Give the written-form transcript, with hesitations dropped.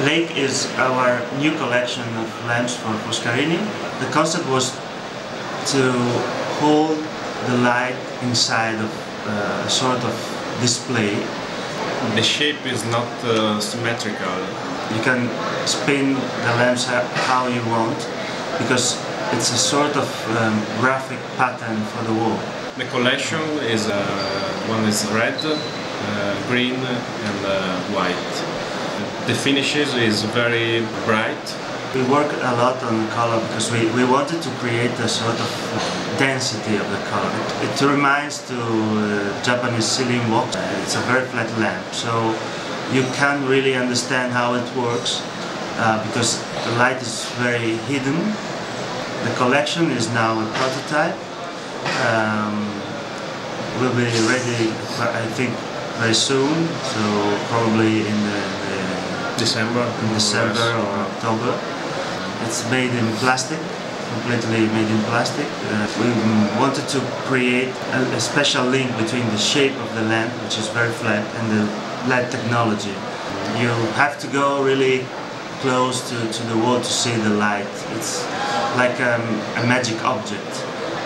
Lake is our new collection of lamps for Foscarini. The concept was to hold the light inside of a sort of display. The shape is not symmetrical. You can spin the lamps how you want because it's a sort of graphic pattern for the wall. The collection is one is red, green and white. The finishes is very bright. We work a lot on color because we wanted to create a sort of density of the color. It reminds to Japanese ceiling wax. It's a very flat lamp, so you can't really understand how it works because the light is very hidden. The collection is now a prototype. Will be ready, I think, very soon. So probably in December or October. It's made in plastic, completely made in plastic. We wanted to create a special link between the shape of the lamp, which is very flat, and the LED technology. You have to go really close to the wall to see the light. It's like a magic object.